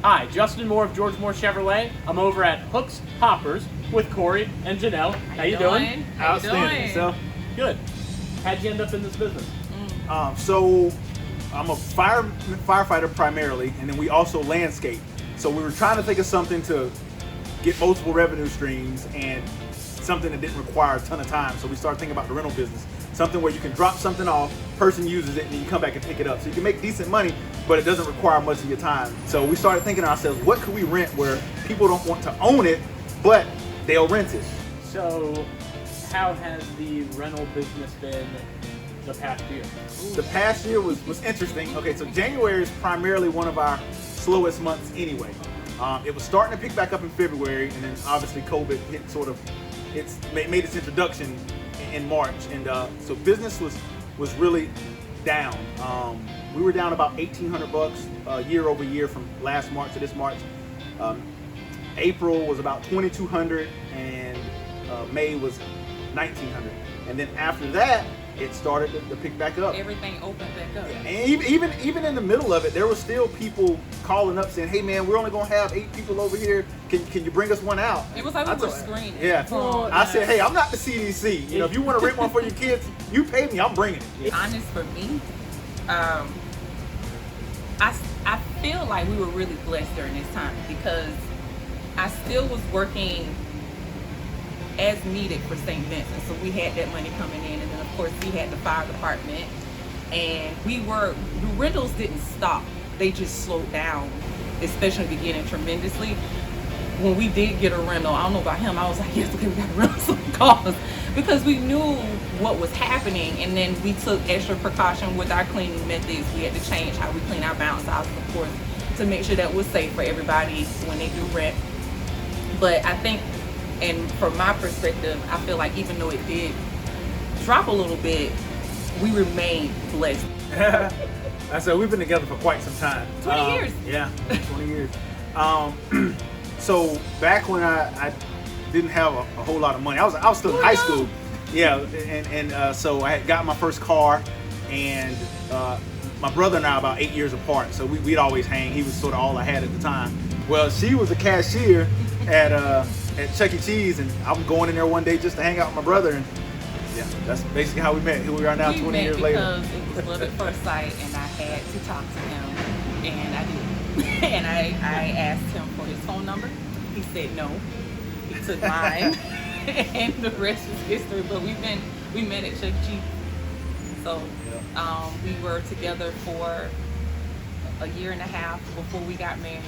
Hi, Justin Moore of George Moore Chevrolet. I'm over at Hooks Hoppers with Corey and Janelle. How you doing? Outstanding. So Good. How'd you end up in this business? so I'm a firefighter primarily, and then we also landscape. So we were trying to think of something to get multiple revenue streams and something that didn't require a ton of time. So we started thinking about the rental business. Something where you can drop something off, person uses it, and then you come back and pick it up. So you can make decent money, but it doesn't require much of your time. So we started thinking to ourselves, what could we rent where people don't want to own it, but they'll rent it? So, how has the rental business been the past year? The past year was interesting. Okay, so January is primarily one of our slowest months anyway. It was starting to pick back up in February, and then obviously COVID hit it's made its introduction in March, and so business was really down. We were down about $1,800 year over year from last March to this March. April was about $2,200, and May was $1,900, and then after that it started to pick back up. Everything opened back up. Yeah. And even in the middle of it, there were still people calling up saying, "Hey man, we're only gonna have 8 people over here. Can you bring us one out?" It was like we were screening. Yeah. I said, "Hey, I'm not the CDC. You know, if you want to rent one for your kids, you pay me. I'm bringing it." Yeah. Honest for me, I feel like we were really blessed during this time because I still was working as needed for St. Vincent, so we had that money coming in, and then of course we had the fire department, and the rentals didn't stop, they just slowed down, especially in the beginning tremendously. When we did get a rental, I don't know about him, I was like, yes, okay, we got to rent some cars, because we knew what was happening, and then we took extra precaution with our cleaning methods. We had to change how we clean our bounce houses, of course, to make sure that was safe for everybody when they do rent. But I think, and from my perspective, I feel like even though it did drop a little bit, we remained blessed. I said we've been together for quite some time. 20 years. Yeah, 20 years. So back when I didn't have a whole lot of money, I was still in high school. Yeah, and so I had got my first car, and my brother and I are about 8 years apart, so we'd always hang. He was sort of all I had at the time. Well, she was a cashier at Chuck E. Cheese, and I'm going in there one day just to hang out with my brother, and yeah, that's basically how we met. Here we are now, 20 years later. Because it was love at first sight, and I had to talk to him, and I did. And I asked him for his phone number. He said no. He took mine, and the rest is history. But we met at Chuck E. Cheese, so we were together for a year and a half before we got married.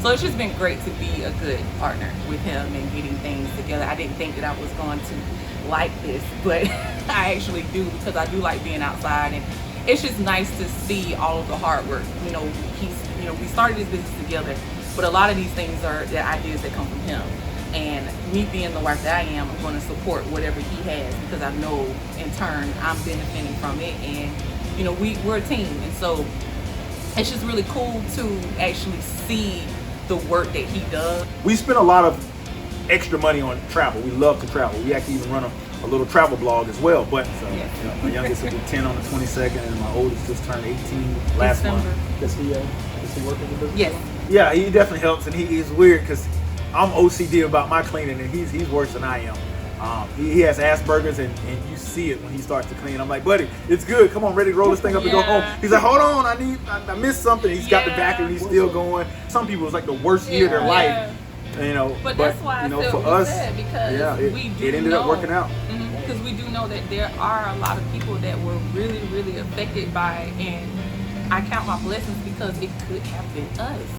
So it's just been great to be a good partner with him and getting things together. I didn't think that I was going to like this, but I actually do, because I do like being outside, and it's just nice to see all of the hard work. We started this business together, but a lot of these things are the ideas that come from him. And me being the wife that I am, I'm going to support whatever he has, because I know in turn I'm benefiting from it, and we're a team, and so it's just really cool to actually see the work that he does. We spend a lot of extra money on travel. We love to travel. We actually even run a little travel blog as well. But my youngest will be 10 on the 22nd, and my oldest just turned 18 last month. Does he work in the business? Yes. Yeah, he definitely helps, and he's weird because I'm OCD about my cleaning, and he's worse than I am. He has Asperger's, and you see it when he starts to clean. I'm like, buddy, it's good. Come on, ready to roll this thing up and go home. He's like, hold on, I missed something. He's got the vacuum, he's still going. Some people, it's like the worst year of their life. But that's why for us, because it ended up working out. Because we do know that there are a lot of people that were really, really affected by, and I count my blessings because it could have been us.